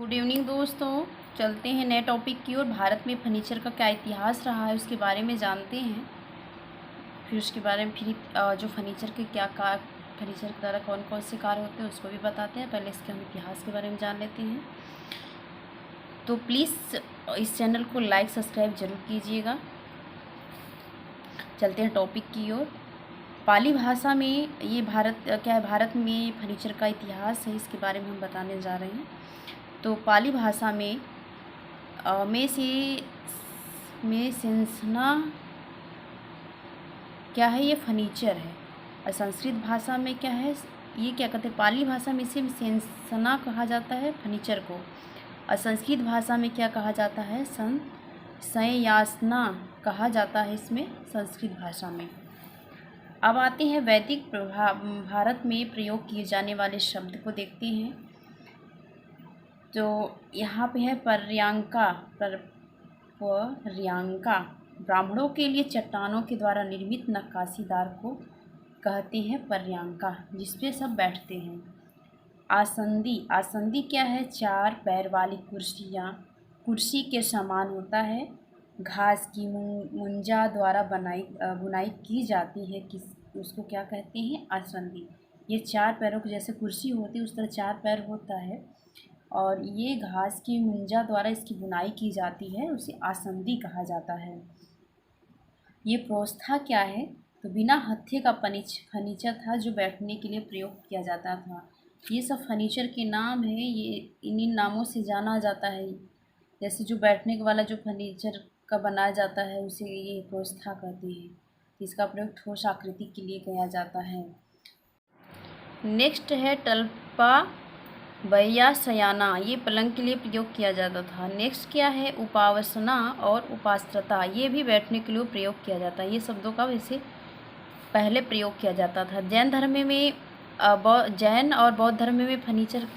Good evening दोस्तों। चलते हैं नए टॉपिक की ओर। भारत में फर्नीचर का क्या इतिहास रहा है उसके बारे में जानते हैं। फिर उसके बारे में जो फर्नीचर के फर्नीचर के द्वारा कौन कौन से कार्य होते हैं उसको भी बताते हैं। पहले इसके हम इतिहास के बारे में जान लेते हैं। तो प्लीज़ इस चैनल को लाइक सब्सक्राइब जरूर कीजिएगा। चलते हैं टॉपिक की ओर। पाली भाषा में ये भारत में फर्नीचर का इतिहास है, इसके बारे में हम बताने जा रहे हैं। तो पाली भाषा में में सेंसना क्या है, ये फर्नीचर है। और संस्कृत भाषा में क्या है, ये क्या कहते हैं, पाली भाषा में इसे सेंसना कहा जाता है फर्नीचर को। और संस्कृत भाषा में क्या कहा जाता है, संयासना कहा जाता है इसमें संस्कृत भाषा में। अब आते हैं वैदिक भारत में प्रयोग किए जाने वाले शब्द को देखते हैं। तो यहाँ पे है पर्यांका। ब्राह्मणों के लिए चट्टानों के द्वारा निर्मित नक्काशीदार को कहते हैं पर्यांका, जिसपे सब बैठते हैं। आसंदी क्या है, चार पैर वाली कुर्सी के समान होता है। घास की मुंजा द्वारा बुनाई की जाती है, उसको क्या कहते हैं, आसंदी। ये चार पैरों की जैसे कुर्सी होती है उस तरह चार पैर होता है, और ये घास की मुंजा द्वारा इसकी बुनाई की जाती है, उसे आसंदी कहा जाता है। ये प्रोस्था क्या है, तो बिना हत्थे का फर्नीचर था जो बैठने के लिए प्रयोग किया जाता था। ये सब फर्नीचर के नाम है, ये इन्हीं नामों से जाना जाता है। जैसे जो बैठने वाला जो फर्नीचर का बनाया जाता है उसे ये प्रोस्था कहते हैं। इसका प्रयोग ठोस आकृति के लिए किया जाता है। नेक्स्ट है टल्पा बैया सयाना, ये पलंग के लिए प्रयोग किया जाता था। नेक्स्ट क्या है, उपावसना और उपास्त्रता, ये भी बैठने के लिए प्रयोग किया जाता है। ये शब्दों का वैसे पहले प्रयोग किया जाता था। जैन और बौद्ध धर्म में फर्नीचर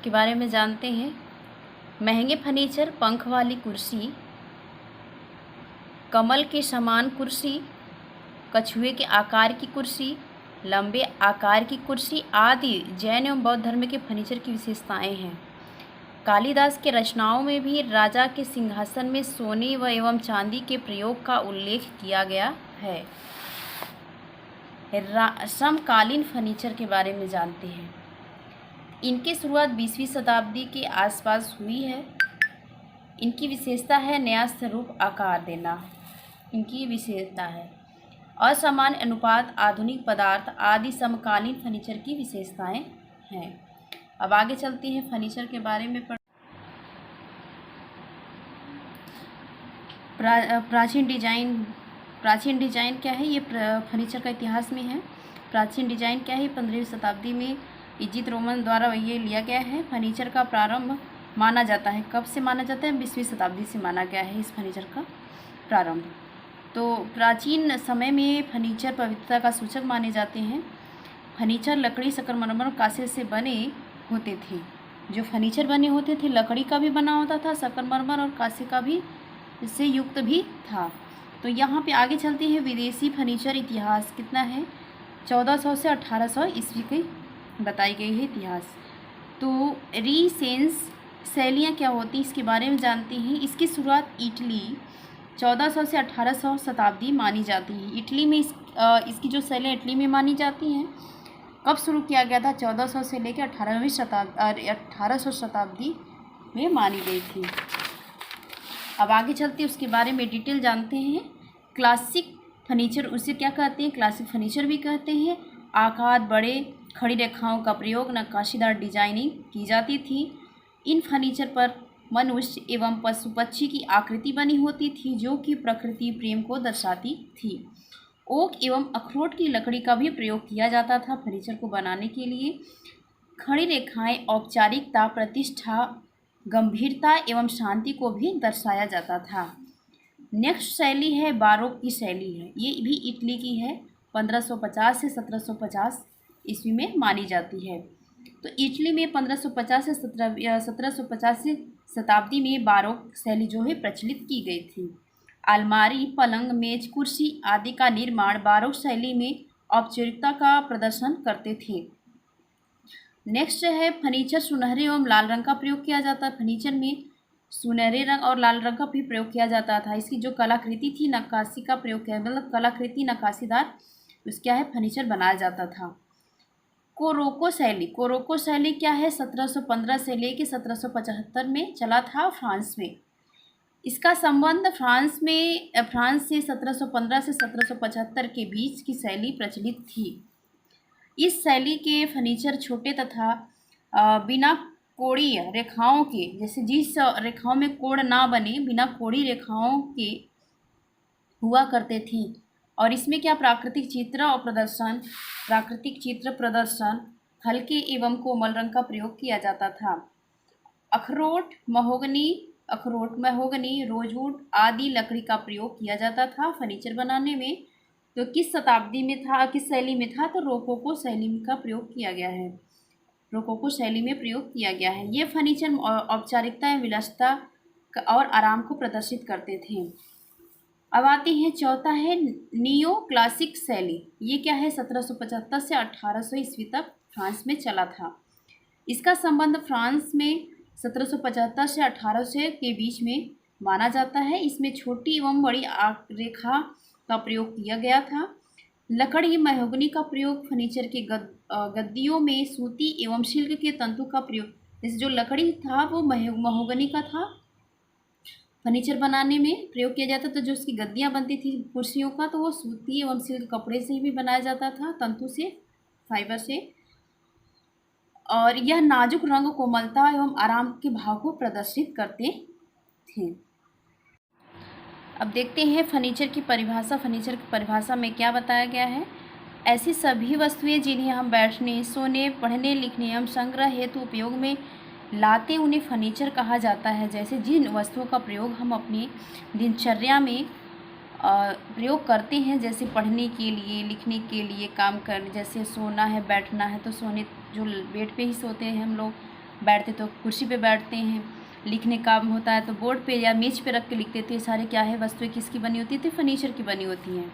के बारे में जानते हैं। महंगे फर्नीचर, पंख वाली कुर्सी, कमल के समान कुर्सी, कछुए के आकार की कुर्सी, लंबे आकार की कुर्सी आदि जैन एवं बौद्ध धर्म के फर्नीचर की विशेषताएं हैं। कालिदास के रचनाओं में भी राजा के सिंहासन में सोने व एवं चांदी के प्रयोग का उल्लेख किया गया है। समकालीन फर्नीचर के बारे में जानते हैं। इनकी शुरुआत 20वीं शताब्दी के आसपास हुई है। इनकी विशेषता है नया स्वरूप आकार देना, इनकी विशेषता है। असमान अनुपात, आधुनिक पदार्थ आदि समकालीन फर्नीचर की विशेषताएं हैं। अब आगे चलते हैं फर्नीचर के बारे में। प्राचीन डिजाइन क्या है, ये फर्नीचर का इतिहास में है। प्राचीन डिजाइन क्या है, 15वीं शताब्दी में इजिप्ट रोमन द्वारा ये लिया गया है। फर्नीचर का प्रारंभ माना जाता है, कब से माना जाता है, 20वीं शताब्दी से माना गया है इस फर्नीचर का प्रारंभ। तो प्राचीन समय में फर्नीचर पवित्रता का सूचक माने जाते हैं। फर्नीचर लकड़ी, संगमरमर और कांसे से बने होते थे। जो फर्नीचर बने होते थे लकड़ी का भी बना होता था, संगमरमर और कांसे का भी इससे युक्त भी था। तो यहाँ पे आगे चलते हैं। विदेशी फर्नीचर इतिहास कितना है, 1400 से 1800 ईस्वी की बताई गई है इतिहास। तो रीसेंस शैलियाँ क्या होती हैं इसके बारे में जानते हैं। इसकी शुरुआत इटली 1400 से 1800 शताब्दी मानी जाती है। इटली में इसकी जो शैलियाँ इटली में मानी जाती हैं। कब शुरू किया गया था, 1400 से लेकर 1800 शताब्दी में मानी गई थी। अब आगे चलते हैं, उसके बारे में डिटेल जानते हैं। क्लासिक फर्नीचर उसे क्या कहते हैं, क्लासिक फर्नीचर भी कहते हैं। आकार बड़े, खड़ी रेखाओं का प्रयोग, नक्काशीदार डिजाइनिंग की जाती थी। इन फर्नीचर पर मनुष्य एवं पशु पक्षी की आकृति बनी होती थी जो कि प्रकृति प्रेम को दर्शाती थी। ओक एवं अखरोट की लकड़ी का भी प्रयोग किया जाता था फर्नीचर को बनाने के लिए। खड़ी रेखाएं औपचारिकता, प्रतिष्ठा, गंभीरता एवं शांति को भी दर्शाया जाता था। नेक्स्ट शैली है बारोक की शैली है, ये भी इटली की है। 1550 से 1750 ईस्वी में मानी जाती है। तो इटली में 1550 से 1750 शताब्दी में बारोक शैली जो है प्रचलित की गई थी। अलमारी, पलंग, मेज, कुर्सी आदि का निर्माण बारोक शैली में औपचारिकता का प्रदर्शन करते थे। नेक्स्ट है फर्नीचर सुनहरे एवं लाल रंग का प्रयोग किया जाता है। फर्नीचर में सुनहरे रंग और लाल रंग का भी प्रयोग किया जाता था। इसकी जो कलाकृति थी, नक्काशी का प्रयोग किया, मतलब कलाकृति नक्काशीदार क्या है फर्नीचर बनाया जाता था। कोरोको शैली क्या है, 1715 से लेके 1775 में चला था फ्रांस में। इसका संबंध फ्रांस से 1715 से 1775 के बीच की शैली प्रचलित थी। इस शैली के फर्नीचर छोटे तथा बिना कोणीय रेखाओं के, जैसे जिस रेखाओं में कोण ना बने, बिना कोणीय रेखाओं के हुआ करते थे। और इसमें क्या प्राकृतिक चित्र प्रदर्शन हल्के एवं कोमल रंग का प्रयोग किया जाता था। अखरोट महोगनी रोजवुड आदि लकड़ी का प्रयोग किया जाता था फर्नीचर बनाने में। तो किस शताब्दी में था, किस शैली में था, तो रोकोको शैली का प्रयोग किया गया है। रोकोको शैली में प्रयोग किया गया है। ये फर्नीचर औपचारिकता, विलासिता और आराम को प्रदर्शित करते थे। अब आते हैं, चौथा है नियो क्लासिक शैली। ये क्या है, 1775 से 1800 ईस्वी तक फ्रांस में चला था। इसका संबंध फ्रांस में 1775 से 1800 के बीच में माना जाता है। इसमें छोटी एवं बड़ी रेखा का प्रयोग किया गया था। लकड़ी महोगनी का प्रयोग फर्नीचर के गद्दियों में सूती एवं सिल्क के तंतु का प्रयोग, जैसे जो लकड़ी था वो महोगनी का था, फर्नीचर बनाने में प्रयोग किया जाता था। तो जो उसकी गद्दियाँ बनती थी कुर्सियों का, तो वो सूती एवं सिल्क कपड़े से भी बनाया जाता था, तंतु से, फाइबर से। और यह नाजुक रंग, कोमलता एवं आराम के भाव को प्रदर्शित करते थे। अब देखते हैं फर्नीचर की परिभाषा। फर्नीचर की परिभाषा में क्या बताया गया है, ऐसी सभी वस्तुएं जिन्हें हम बैठने, सोने, पढ़ने, लिखने एवं संग्रह हेतु उपयोग में लाते उन्हें फर्नीचर कहा जाता है। जैसे जिन वस्तुओं का प्रयोग हम अपनी दिनचर्या में प्रयोग करते हैं, जैसे पढ़ने के लिए, लिखने के लिए, काम कर, जैसे सोना है, बैठना है, तो सोने जो बेड पे ही सोते हैं हम लोग, बैठते तो कुर्सी पे बैठते हैं, लिखने काम होता है तो बोर्ड पे या मेज पे रख के लिखते थे। सारे क्या है वस्तुएं किसकी बनी होती थी, फर्नीचर की बनी होती हैं।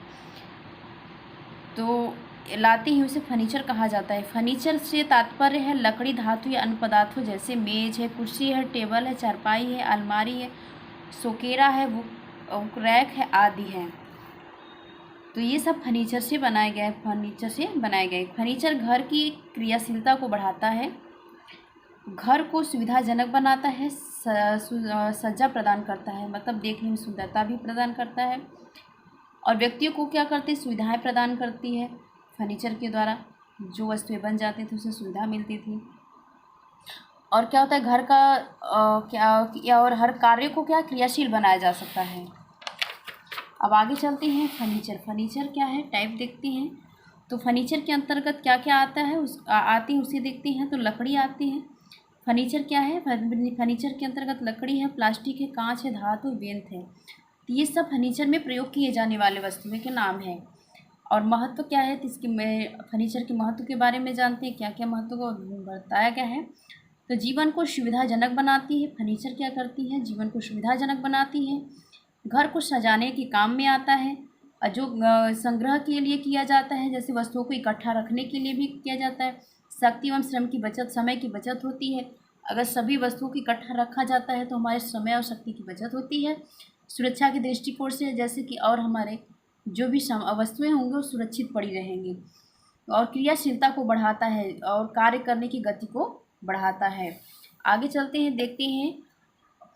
तो लाते ही उसे फर्नीचर कहा जाता है। फर्नीचर से तात्पर्य है लकड़ी, धातु या अन्य पदार्थों, जैसे मेज है, कुर्सी है, टेबल है, चारपाई है, अलमारी है, सोकेरा है, रैक है आदि है। तो ये सब फर्नीचर से बनाए गए फर्नीचर घर की क्रियाशीलता को बढ़ाता है, घर को सुविधाजनक बनाता है, सज्जा प्रदान करता है, मतलब देखने में सुंदरता भी प्रदान करता है, और व्यक्तियों को क्या करती है, सुविधाएं प्रदान करती है। फर्नीचर के द्वारा जो वस्तुएं बन जाती थी उससे सुविधा मिलती थी। और क्या होता है, घर का और हर कार्य को क्या क्रियाशील बनाया जा सकता है। अब आगे चलते हैं, फर्नीचर क्या है, टाइप देखते हैं। तो फर्नीचर के अंतर्गत क्या क्या आता है आती है उसे देखते हैं। तो लकड़ी आती है। फर्नीचर क्या है, फर्नीचर के अंतर्गत लकड़ी है, प्लास्टिक है, कांच है, धातु, बेंत है। तो ये सब फर्नीचर में प्रयोग किए जाने वाले वस्तुएं के नाम हैं। और महत्व क्या है, तो इसके फर्नीचर के महत्व के बारे में जानते हैं, क्या क्या महत्व को बताया गया है। तो जीवन को सुविधाजनक बनाती है। फर्नीचर क्या करती है, जीवन को सुविधाजनक बनाती है, घर को सजाने के काम में आता है, और जो संग्रह के लिए किया जाता है, जैसे वस्तुओं को इकट्ठा रखने के लिए भी किया जाता है। शक्ति एवं श्रम की बचत, समय की बचत होती है। अगर सभी वस्तुओं को इकट्ठा रखा जाता है तो हमारे समय और शक्ति की बचत होती है। सुरक्षा के दृष्टिकोण से, जैसे कि और हमारे जो भी वस्तुएं होंगी वो सुरक्षित पड़ी रहेंगी। और क्रियाशीलता को बढ़ाता है और कार्य करने की गति को बढ़ाता है। आगे चलते हैं, देखते हैं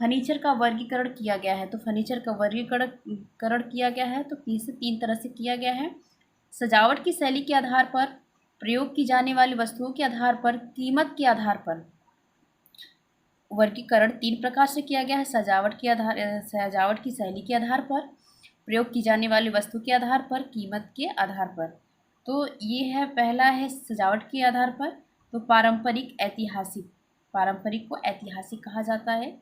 फर्नीचर का वर्गीकरण किया गया है। तो फर्नीचर का वर्गीकरण किया गया है तो तीन तरह से किया गया है। सजावट की शैली के आधार पर, प्रयोग की जाने वाली वस्तुओं के आधार पर, कीमत के आधार पर वर्गीकरण 3 प्रकार से किया गया है। सजावट की शैली के आधार पर, प्रयोग की जाने वाली वस्तु के आधार पर, कीमत के आधार पर। तो ये है, पहला है सजावट के आधार पर। तो पारंपरिक को ऐतिहासिक कहा जाता है।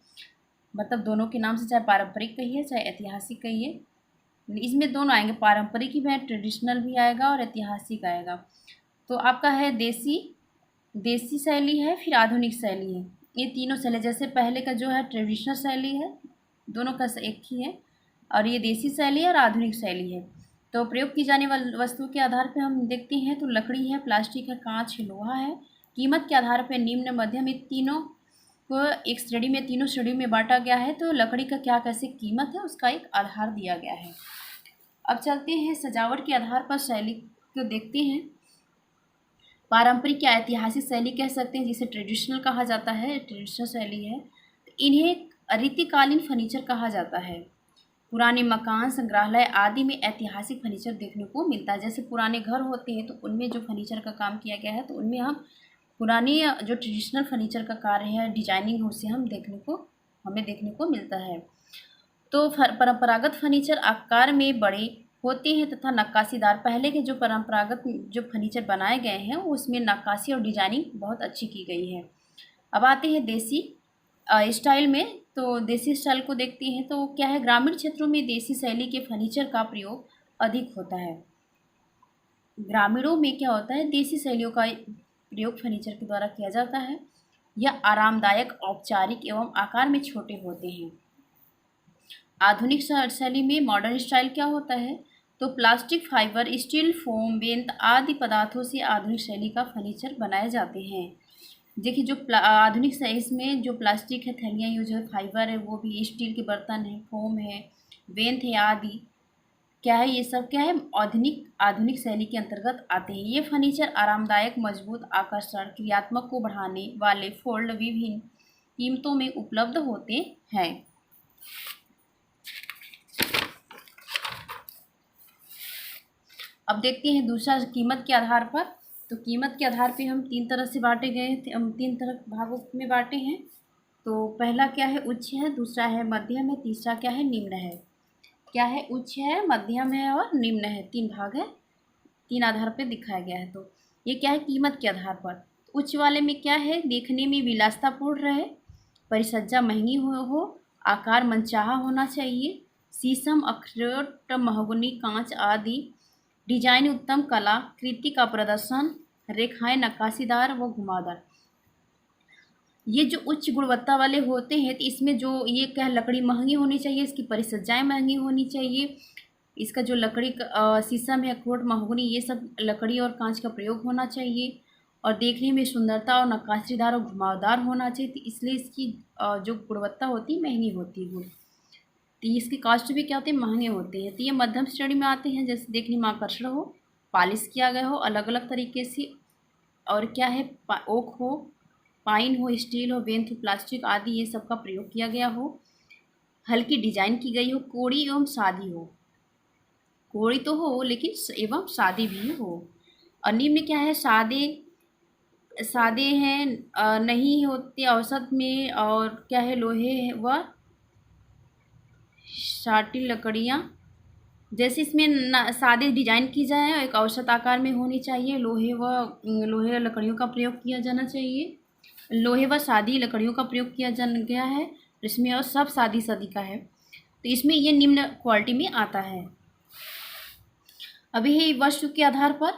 मतलब दोनों के नाम से, चाहे पारंपरिक कहिए चाहे ऐतिहासिक कहिए, इसमें दोनों आएंगे, पारंपरिक भी है, ट्रेडिशनल भी आएगा और ऐतिहासिक आएगा। तो आपका है देसी शैली है, फिर आधुनिक शैली है। ये तीनों शैली, जैसे पहले का जो है ट्रेडिशनल शैली है, दोनों का एक ही है, और ये देसी शैली और आधुनिक शैली है। तो प्रयोग की जाने वाली वस्तु के आधार पर हम देखते हैं तो लकड़ी है, प्लास्टिक है, कांच है, लोहा है, कीमत के आधार पर निम्न मध्यम ये तीनों को एक श्रेणी में, तीनों श्रेणी में बांटा गया है। तो लकड़ी का क्या कैसे कीमत है उसका एक आधार दिया गया है। अब चलते हैं सजावट के आधार पर शैली को देखते हैं। पारंपरिक या ऐतिहासिक शैली कह सकते हैं, जिसे ट्रेडिशनल कहा जाता है, ट्रेडिशनल शैली है। इन्हें रीतिकालीन फर्नीचर कहा जाता है। पुराने मकान, संग्रहालय आदि में ऐतिहासिक फर्नीचर देखने को मिलता है। जैसे पुराने घर होते हैं तो उनमें जो फर्नीचर का काम किया गया है, तो उनमें हम पुराने जो ट्रेडिशनल फर्नीचर का कार्य है, डिजाइनिंग, उसे हमें देखने को मिलता है। तो परंपरागत फर्नीचर आकार में बड़े होते हैं तथा नक्काशीदार। पहले के जो परंपरागत जो फर्नीचर बनाए गए हैं उसमें नक्काशी और डिजाइनिंग बहुत अच्छी की गई है। अब आते हैं देसी स्टाइल में। तो देसी स्टाइल को देखते हैं तो क्या है, ग्रामीण क्षेत्रों में देसी शैली के फर्नीचर का प्रयोग अधिक होता है। ग्रामीणों में क्या होता है, देसी शैलियों का प्रयोग फर्नीचर के द्वारा किया जाता है। यह आरामदायक, औपचारिक एवं आकार में छोटे होते हैं। आधुनिक शैली में मॉडर्न स्टाइल क्या होता है, तो प्लास्टिक, फाइबर, स्टील, फोम, बेंत आदि पदार्थों से आधुनिक शैली का फर्नीचर बनाए जाते हैं। देखिए जो आधुनिक साइज में जो प्लास्टिक है, थैलियाँ यूज है, फाइबर है, वो भी स्टील के बर्तन है, फोम है, बेंत है आदि, क्या है, ये सब क्या है, आधुनिक शैली के अंतर्गत आते हैं। ये फर्नीचर आरामदायक, मजबूत, आकर्षण, क्रियात्मक को बढ़ाने वाले, फोल्ड, विभिन्न कीमतों में उपलब्ध होते हैं। अब देखते हैं दूसरा, कीमत के आधार पर। तो कीमत के आधार पे हम तीन तरह से बांटे गए थे, हम तीन तरह भागों में बांटे हैं। तो पहला क्या है, उच्च है, दूसरा है मध्यम है, तीसरा क्या है, निम्न है। क्या है, उच्च है, मध्यम है और निम्न है, तीन भाग है, तीन आधार पे दिखाया गया है। तो ये क्या है, कीमत के आधार पर। उच्च वाले में क्या है, देखने में विलासितापूर्ण रहे, परिसज्जा महंगी हो, आकार मनचाहा होना चाहिए, शीशम, अखरोट, महोगनी, कांच आदि, डिजाइन उत्तम, कला कृति का प्रदर्शन, रेखाएं नक्काशीदार व घुमावदार। ये जो उच्च गुणवत्ता वाले होते हैं तो इसमें जो ये क्या, लकड़ी महंगी होनी चाहिए, इसकी परिसज्जाएं महंगी होनी चाहिए, इसका जो लकड़ी का शीशम है, अखरोट, महोगनी, ये सब लकड़ी और कांच का प्रयोग होना चाहिए, और देखने में सुंदरता और नक्काशीदार और घुमावदार होना चाहिए। तो इसलिए इसकी जो गुणवत्ता होती है महंगी होती है। तो इसके कास्ट भी क्या होते हैं, महंगे होते हैं। तो ये मध्यम श्रेणी में आते हैं, जैसे देखने में आकर्षण हो, पॉलिश किया गया हो अलग अलग तरीके से, और क्या है, ओक हो, पाइन हो, स्टील हो, बेंत हो, प्लास्टिक आदि ये सब का प्रयोग किया गया हो, हल्की डिजाइन की गई हो, कोड़ी एवं सादी हो, कोड़ी तो हो लेकिन एवं सादी भी हो। और निम्न क्या है, सादे हैं, नहीं होते औसत में, और क्या है, लोहे व शार्टी लकड़ियाँ, जैसे इसमें सादे डिजाइन की जाए, एक औसत आकार में होनी चाहिए, लोहे लकड़ियों का प्रयोग किया जाना चाहिए, लोहे व सादी लकड़ियों का प्रयोग किया गया है इसमें, और सब सादी का है। तो इसमें ये निम्न क्वालिटी में आता है। अभी है वस्तु के आधार पर।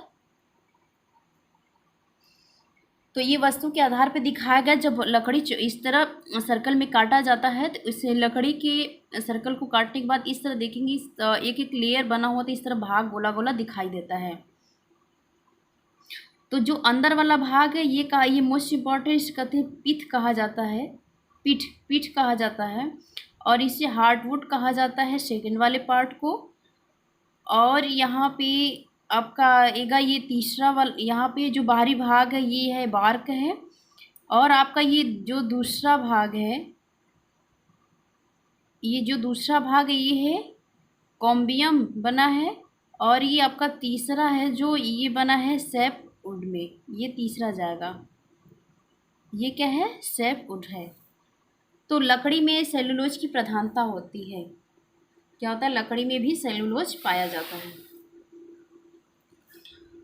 तो ये वस्तु के आधार पर दिखाया गया, जब लकड़ी इस तरह सर्कल में काटा जाता है तो इस लकड़ी के सर्कल को काटने के बाद इस तरह देखेंगे, एक एक लेयर बना हुआ तो इस तरह भाग गोला गोला दिखाई देता है। तो जो अंदर वाला भाग है ये मोस्ट इम्पॉर्टेंट, कहते हैं पीठ कहा जाता है, पीठ कहा जाता है, और इसे हार्डवुड कहा जाता है सेकेंड वाले पार्ट को। और यहाँ पे आपका आएगा ये तीसरा वाला, यहाँ पे जो बाहरी भाग है ये है बार्क है, और आपका ये जो दूसरा भाग है, ये है कॉम्बियम बना है, और ये आपका तीसरा है जो ये बना है सैप वुड में, ये तीसरा जाएगा, ये क्या है, सैप वुड है। तो लकड़ी में सेलुलोज की प्रधानता होती है, क्या होता है, लकड़ी में भी सेलुलोज पाया जाता है।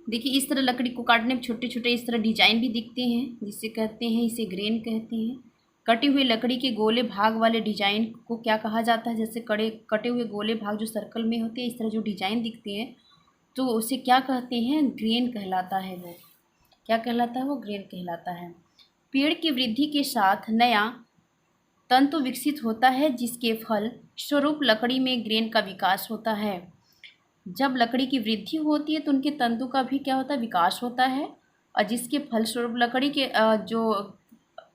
देखिए इस तरह लकड़ी को काटने में छोटे छोटे इस तरह डिजाइन भी दिखते हैं, जिससे कहते हैं, इसे ग्रेन कहते हैं। कटी हुई लकड़ी के गोले भाग वाले डिजाइन को क्या कहा जाता है, जैसे कटे हुए गोले भाग जो सर्कल में होते हैं, इस तरह जो डिजाइन दिखते हैं तो उसे क्या कहते हैं, ग्रेन कहलाता है। वो क्या कहलाता है, वो ग्रेन कहलाता है। पेड़ की वृद्धि के साथ नया तंतु विकसित होता है, जिसके फल स्वरूप लकड़ी में ग्रेन का विकास होता है। जब लकड़ी की वृद्धि होती है तो उनके तंतु का भी क्या होता है, विकास होता है, और जिसके फलस्वरूप लकड़ी के जो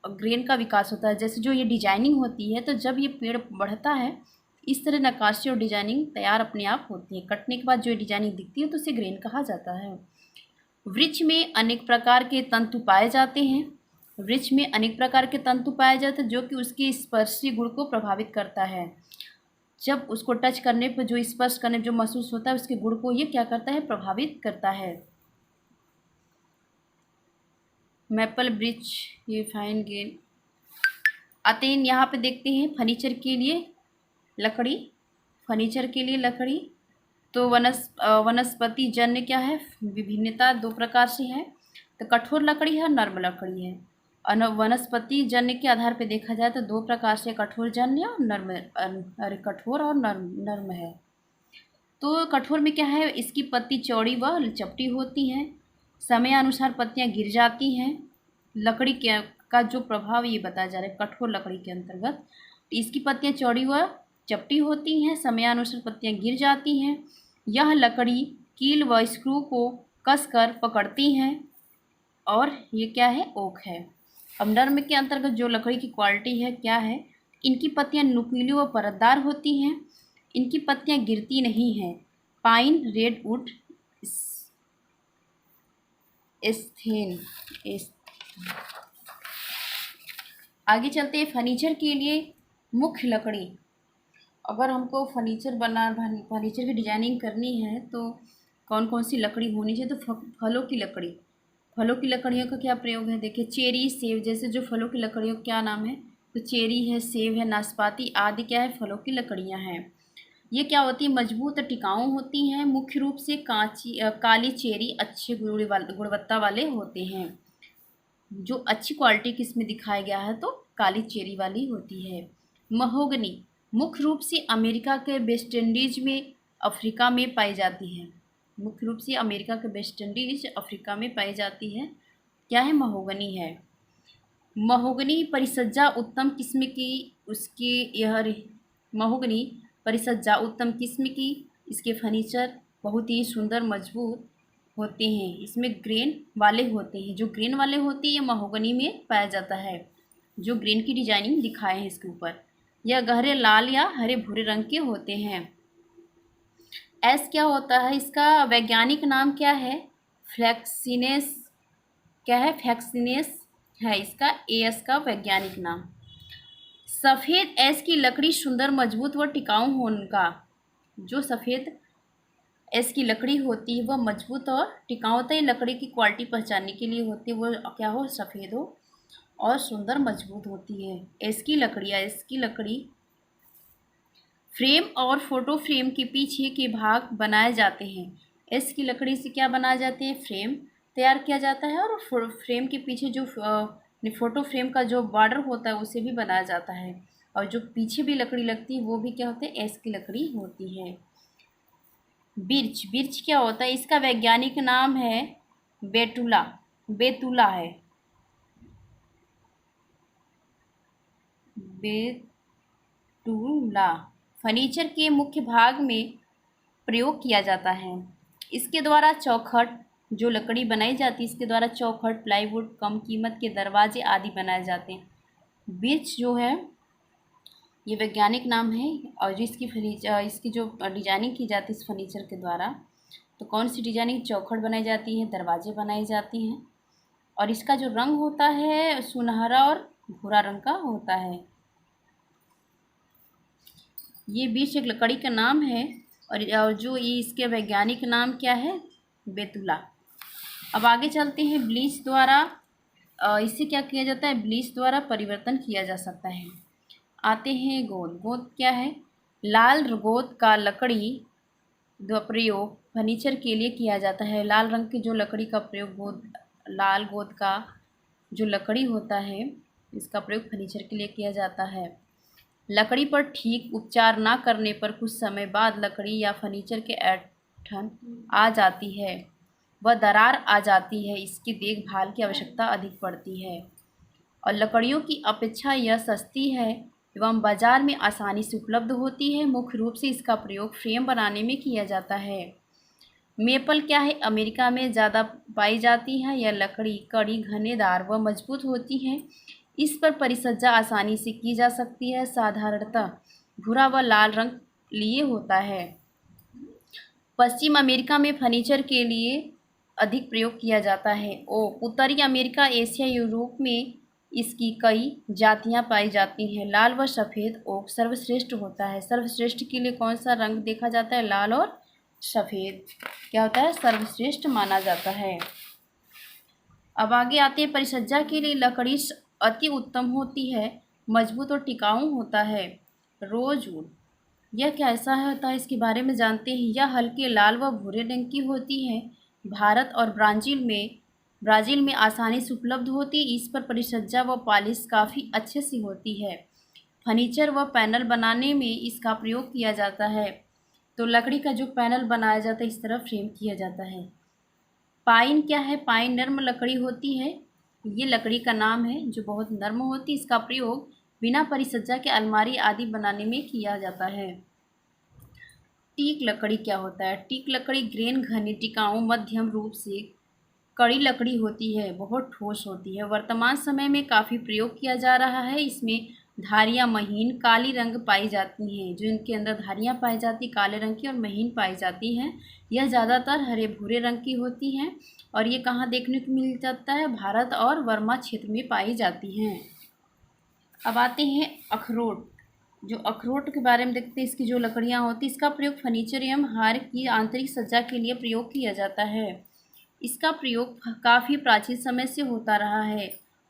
ग्रेन का विकास होता है। जैसे जो ये डिजाइनिंग होती है, तो जब ये पेड़ बढ़ता है इस तरह नक्काशी और डिजाइनिंग तैयार अपने आप होती है। कटने के बाद जो डिजाइनिंग दिखती है तो उसे ग्रेन कहा जाता है। वृक्ष में अनेक प्रकार के तंतु पाए जाते हैं। वृक्ष में अनेक प्रकार के तंतु पाए जाते हैं जो कि उसके स्पर्शी गुण को प्रभावित करता है। जब उसको टच करने पर जो स्पर्श करने जो महसूस होता है उसके गुण को ये क्या करता है, प्रभावित करता है। मैपल वृक्ष, ये फाइन ग्रेन आते हैं। यहाँ पे देखते हैं फर्नीचर के लिए लकड़ी, फर्नीचर के लिए लकड़ी। तो वनस्पति जन्य क्या है, विभिन्नता दो प्रकार से है। तो कठोर लकड़ी है और नर्म लकड़ी है। और वनस्पति जन्य के आधार पर देखा जाए तो दो प्रकार से, कठोर जन्य और नर्म, अरे कठोर और नर्म है। तो कठोर में क्या है, इसकी पत्ती चौड़ी व चपटी होती हैं, समय अनुसार पत्तियां गिर जाती हैं। लकड़ी का जो प्रभाव ये बताया जा रहा है कठोर लकड़ी के अंतर्गत, इसकी पत्तियां चौड़ी व चपटी होती हैं, समयानुसार पत्तियां गिर जाती हैं। यह लकड़ी कील व स्क्रू को कसकर पकड़ती हैं और ये क्या है, ओक है। अब नर्म के अंतर्गत जो लकड़ी की क्वालिटी है क्या है, इनकी पत्तियां नुकीली व परतदार होती हैं, इनकी पत्तियां गिरती नहीं हैं। पाइन, रेडवुड, एस्थेन। आगे चलते हैं फर्नीचर के लिए मुख्य लकड़ी। अगर हमको फर्नीचर की डिजाइनिंग करनी है तो कौन कौन सी लकड़ी होनी चाहिए, तो फलों की लकड़ी, फलों की लकड़ियों का क्या प्रयोग है, देखिए चेरी, सेब जैसे जो फलों की लकड़ियों का क्या नाम है, तो चेरी है, सेब है, नाशपाती आदि क्या है, फलों की लकड़ियां हैं। ये क्या होती है, मजबूत और टिकाऊ होती हैं। मुख्य रूप से काली चेरी अच्छे गुणवत्ता वाले होते हैं। जो अच्छी क्वालिटी किसमें दिखाया गया है, तो काली चेरी वाली होती है। महोगनी मुख्य रूप से अमेरिका के वेस्ट इंडीज में, अफ्रीका में पाई जाती है। मुख्य रूप से अमेरिका के वेस्ट इंडीज, अफ्रीका में पाई जाती है। क्या है, महोगनी है। महोगनी परिसज्जा उत्तम किस्म की, उसकी यह महोगनी परिसज्जा उत्तम किस्म की, इसके फर्नीचर बहुत ही सुंदर मजबूत होते हैं। इसमें ग्रेन वाले होते हैं, जो ग्रेन वाले होते हैं ये महोगनी में पाया जाता है। जो ग्रेन की डिजाइनिंग दिखाए हैं इसके ऊपर, यह गहरे लाल या हरे भूरे रंग के होते हैं। एस क्या होता है, इसका वैज्ञानिक नाम क्या है, फ्लैक्सीनेस, क्या है, फ्लैक्सीनेस है इसका एस का वैज्ञानिक नाम। सफ़ेद एस की लकड़ी सुंदर, मजबूत व टिकाऊ होने का, जो सफ़ेद एस की लकड़ी होती है वह मजबूत और टिकाऊ होता है। लकड़ी की क्वालिटी पहचानने के लिए होती है, वो क्या हो, सफ़ेद हो और सुंदर मजबूत होती है। एस की लकड़ी फ्रेम और फोटो फ्रेम के पीछे के भाग बनाए जाते हैं। एस की लकड़ी से क्या बनाए जाते हैं, फ्रेम तैयार किया जाता है, और फ्रेम के पीछे जो फोटो फ्रेम का जो बॉर्डर होता है उसे भी बनाया जाता है। और जो पीछे भी लकड़ी लगती है वो भी क्या होते हैं, एस की लकड़ी होती है। बिर्च क्या होता है, इसका वैज्ञानिक नाम है बेतुला है। बेतुला फर्नीचर के मुख्य भाग में प्रयोग किया जाता है। इसके द्वारा चौखट, जो लकड़ी बनाई जाती है इसके द्वारा चौखट, प्लाईवुड, कम कीमत के दरवाजे आदि बनाए जाते हैं। बिर्च जो है ये वैज्ञानिक नाम है, और जो इसकी जो डिजाइनिंग की जाती है इस फर्नीचर के द्वारा, तो कौन सी डिजाइनिंग, चौखट बनाई जाती है, दरवाजे बनाए जाती हैं। और इसका जो रंग होता है सुनहरा और भूरा रंग का होता है। ये बिर्च एक लकड़ी का नाम है, और जो ये इसके वैज्ञानिक नाम क्या है, बेतुला। अब आगे चलते हैं, ब्लीच द्वारा इससे क्या किया जाता है, ब्लीच द्वारा परिवर्तन किया जा सकता है। आते हैं गोंद क्या है, लाल गोंद का लकड़ी प्रयोग फर्नीचर के लिए किया जाता है। लाल रंग की जो लकड़ी का प्रयोग लाल गोंद का जो लकड़ी होता है इसका प्रयोग फर्नीचर के लिए किया जाता है। लकड़ी पर ठीक उपचार ना करने पर कुछ समय बाद लकड़ी या फर्नीचर के ऐंठन आ जाती है, वह दरार आ जाती है। इसकी देखभाल की आवश्यकता अधिक पड़ती है, और लकड़ियों की अपेक्षा यह सस्ती है एवं बाजार में आसानी से उपलब्ध होती है। मुख्य रूप से इसका प्रयोग फ्रेम बनाने में किया जाता है। मेपल क्या है, अमेरिका में ज़्यादा पाई जाती है। यह लकड़ी कड़ी, घनेदार व मजबूत होती है। इस पर परिसज्जा आसानी से की जा सकती है। साधारणतः भूरा व लाल रंग लिए होता है। पश्चिम अमेरिका में फर्नीचर के लिए अधिक प्रयोग किया जाता है। ओक उत्तरी अमेरिका, एशिया, यूरोप में इसकी कई जातियां पाई जाती हैं। लाल व सफ़ेद ओक सर्वश्रेष्ठ होता है। सर्वश्रेष्ठ के लिए कौन सा रंग देखा जाता है? लाल और सफ़ेद क्या होता है? सर्वश्रेष्ठ माना जाता है। अब आगे आते हैं, परिसज्जा के लिए लकड़ी अति उत्तम होती है, मजबूत और टिकाऊ होता है। रोजवुड यह कैसा होता है, इसके बारे में जानते हैं। यह हल्के लाल व भूरे रंग की होती है। भारत और ब्राज़ील में आसानी से उपलब्ध होती है। इस पर परिसज्जा व पॉलिश काफ़ी अच्छे से होती है। फर्नीचर व पैनल बनाने में इसका प्रयोग किया जाता है। तो लकड़ी का जो पैनल बनाया जाता है, इस तरह फ्रेम किया जाता है। पाइन क्या है? पाइन नर्म लकड़ी होती है। ये लकड़ी का नाम है जो बहुत नर्म होती है। इसका प्रयोग बिना परिसज्जा के अलमारी आदि बनाने में किया जाता है। टीक लकड़ी क्या होता है? टीक लकड़ी ग्रेन घनी, टिकाऊ, मध्यम रूप से कड़ी लकड़ी होती है, बहुत ठोस होती है। वर्तमान समय में काफ़ी प्रयोग किया जा रहा है। इसमें धारियाँ महीन काली रंग पाई जाती हैं। जो इनके अंदर धारियाँ पाई जाती काले रंग की और महीन पाई जाती हैं। यह ज़्यादातर हरे भूरे रंग की होती हैं और ये कहाँ देखने को मिल जाता है? भारत और बर्मा क्षेत्र में पाई जाती हैं। अब आते हैं अखरोट। जो अखरोट के बारे में देखते हैं, इसकी जो लकड़ियाँ होती हैं, इसका प्रयोग फर्नीचर एवं हार की आंतरिक सज्जा के लिए प्रयोग किया जाता है। इसका प्रयोग काफ़ी प्राचीन समय से होता रहा है।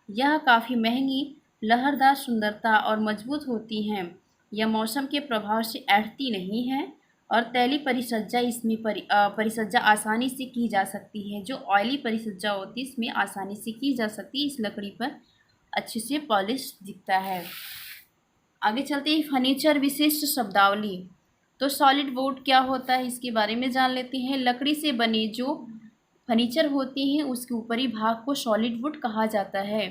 यह काफ़ी महंगी, लहरदार, सुंदरता और मजबूत होती हैं। यह मौसम के प्रभाव से ऐंठती नहीं है और तैली परिसज्जा इसमें परिसज्जा आसानी से की जा सकती है। जो ऑयली परिसज्जा होती है, इसमें आसानी से की जा सकती है। इस लकड़ी पर अच्छे से पॉलिश दिखता है। आगे चलते हैं, फर्नीचर विशिष्ट शब्दावली। तो सॉलिड वुड क्या होता है, इसके बारे में जान लेते हैं। लकड़ी से बने जो फर्नीचर होते हैं, उसके ऊपरी भाग को सॉलिड वुड कहा जाता है।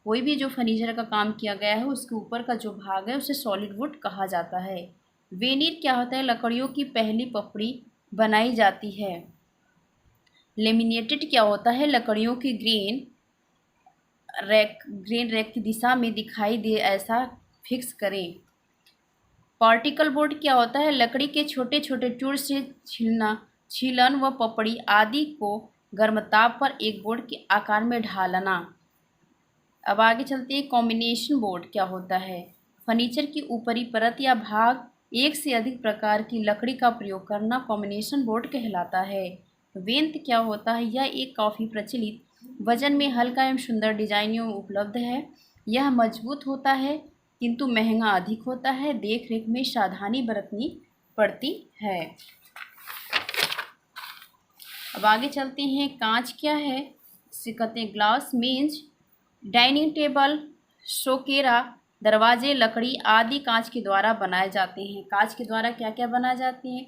कोई भी जो फर्नीचर का काम किया गया है, उसके ऊपर का जो भाग है, उसे सॉलिड वुड कहा जाता है। वेनीर क्या होता है? लकड़ियों की पहली पपड़ी बनाई जाती है। लेमिनेटेड क्या होता है? लकड़ियों की ग्रेन रैक की दिशा में दिखाई दे ऐसा फिक्स करें। पार्टिकल बोर्ड क्या होता है? लकड़ी के छोटे छोटे टुकड़ों से छीलन व पपड़ी आदि को गर्मताप पर एक बोर्ड के आकार में ढालना। अब आगे चलते हैं, कॉम्बिनेशन बोर्ड क्या होता है? फर्नीचर की ऊपरी परत या भाग एक से अधिक प्रकार की लकड़ी का प्रयोग करना कॉम्बिनेशन बोर्ड कहलाता है। वेंत क्या होता है? यह एक काफ़ी प्रचलित, वजन में हल्का एवं सुंदर डिजाइनों में उपलब्ध है। यह मजबूत होता है किंतु महंगा अधिक होता है। देख रेख में सावधानी बरतनी पड़ती है। अब आगे चलते हैं, कांच क्या है? इसे कहते हैं ग्लास। मेज, डाइनिंग टेबल, शोकेरा, दरवाजे, लकड़ी आदि कांच के द्वारा बनाए जाते हैं। कांच के द्वारा क्या क्या बनाए जाते हैं?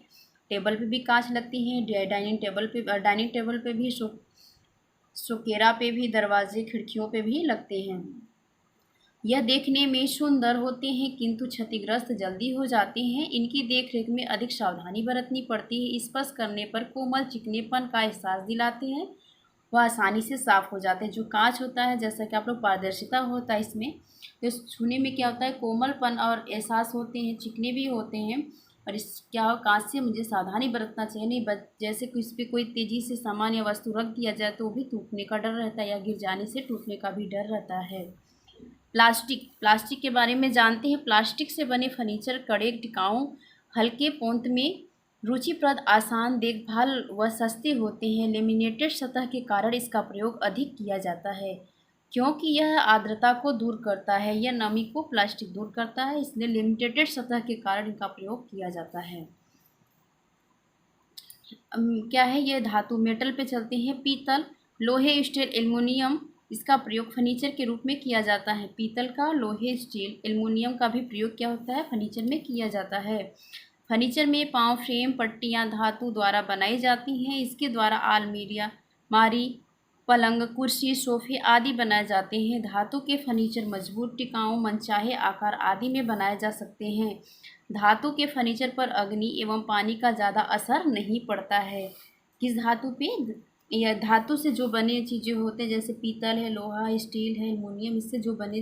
टेबल पे भी कांच लगती है, डाइनिंग टेबल पे भी, शोकेरा पे भी, दरवाजे खिड़कियों पे भी लगते हैं। यह देखने में सुंदर होते हैं किंतु क्षतिग्रस्त जल्दी हो जाते हैं। इनकी देखरेख में अधिक सावधानी बरतनी पड़ती है। स्पर्श करने पर कोमल चिकनेपन का एहसास दिलाते हैं। वह आसानी से साफ हो जाते हैं। जो कांच होता है, जैसा कि आप लोग पारदर्शिता होता है इसमें, तो छूने में क्या होता है? कोमलपन और एहसास होते हैं, चिकने भी होते हैं। और इस क्या कांच से मुझे सावधानी बरतना चाहिए, नहीं जैसे कि इस पर कोई तेज़ी से सामान या वस्तु रख दिया जाए तो वो भी टूटने का डर रहता है या गिर जाने से टूटने का भी डर रहता है। प्लास्टिक के बारे में जानते हैं। प्लास्टिक से बने फर्नीचर कड़े, टिकाऊ, हल्के, पोंत में रुचिप्रद, आसान देखभाल व सस्ते होते हैं। लेमिनेटेड सतह के कारण इसका प्रयोग अधिक किया जाता है क्योंकि यह आर्द्रता को दूर करता है। यह नमी को प्लास्टिक दूर करता है, इसलिए लिमिटेड सतह के कारण इनका प्रयोग किया जाता है। क्या है ये? धातु मेटल पे चलते हैं। पीतल, लोहे, स्टील, एल्युमिनियम, इसका प्रयोग फर्नीचर के रूप में किया जाता है। पीतल का, लोहे, स्टील, एल्युमिनियम का भी प्रयोग क्या होता है? फर्नीचर में किया जाता है। फर्नीचर में पांव, फ्रेम, पट्टियां धातु द्वारा बनाई जाती हैं। इसके द्वारा अलमारी, पलंग, कुर्सी, सोफे आदि बनाए जाते हैं। धातु के फर्नीचर मजबूत, टिकाऊ, मनचाहे आकार आदि में बनाए जा सकते हैं। धातु के फर्नीचर पर अग्नि एवं पानी का ज़्यादा असर नहीं पड़ता है। किस धातु पे? या धातु से जो बने चीज़ें होते हैं, जैसे पीतल है, लोहा, स्टील है, एल्युमिनियम, इससे जो बने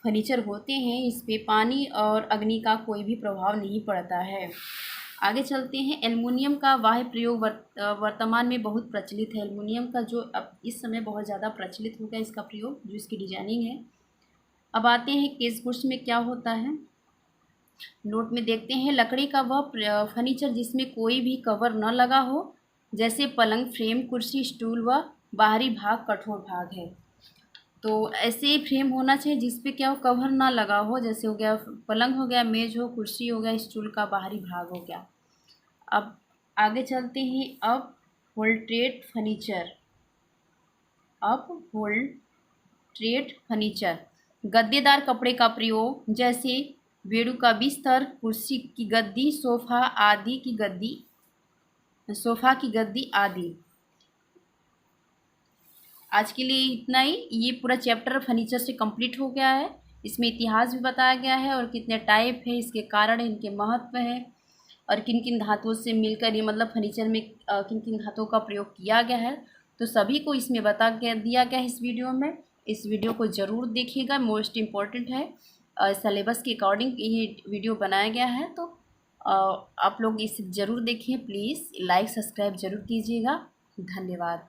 फर्नीचर होते हैं, इस पे पानी और अग्नि का कोई भी प्रभाव नहीं पड़ता है। आगे चलते हैं। एल्युमिनियम का बाह्य प्रयोग वर्तमान में बहुत प्रचलित है। एल्युमिनियम का जो अब इस समय बहुत ज़्यादा प्रचलित हो गया इसका प्रयोग, जो इसकी डिजाइनिंग है। अब आते हैं केस गुड्स में क्या होता है। नोट में देखते हैं, लकड़ी का वह फर्नीचर जिसमें कोई भी कवर न लगा हो, जैसे पलंग, फ्रेम, कुर्सी, स्टूल व बाहरी भाग कठोर भाग है। तो ऐसे फ्रेम होना चाहिए जिस पे क्या हो, कवर ना लगा हो, जैसे हो गया पलंग हो गया, मेज हो, कुर्सी हो गया, स्टूल का बाहरी भाग हो गया। अब आगे चलते हैं। अब होल्ट्रेट फर्नीचर। अब होल्ट्रेट फर्नीचर गद्देदार कपड़े का प्रयोग, जैसे बेडू का बिस्तर, कुर्सी की गद्दी, सोफ़ा की गद्दी आदि। आज के लिए इतना ही। ये पूरा चैप्टर फर्नीचर से कंप्लीट हो गया है। इसमें इतिहास भी बताया गया है और कितने टाइप है, इसके कारण, इनके महत्व है और किन किन धातुओं से मिलकर ये मतलब फर्नीचर में किन किन धातुओं का प्रयोग किया गया है, तो सभी को इसमें बता दिया गया है इस वीडियो में। इस वीडियो को ज़रूर देखिएगा, मोस्ट इम्पॉर्टेंट है। सिलेबस के अकॉर्डिंग ये वीडियो बनाया गया है, तो आप लोग इसे ज़रूर देखिए। प्लीज़ लाइक सब्सक्राइब ज़रूर कीजिएगा। धन्यवाद।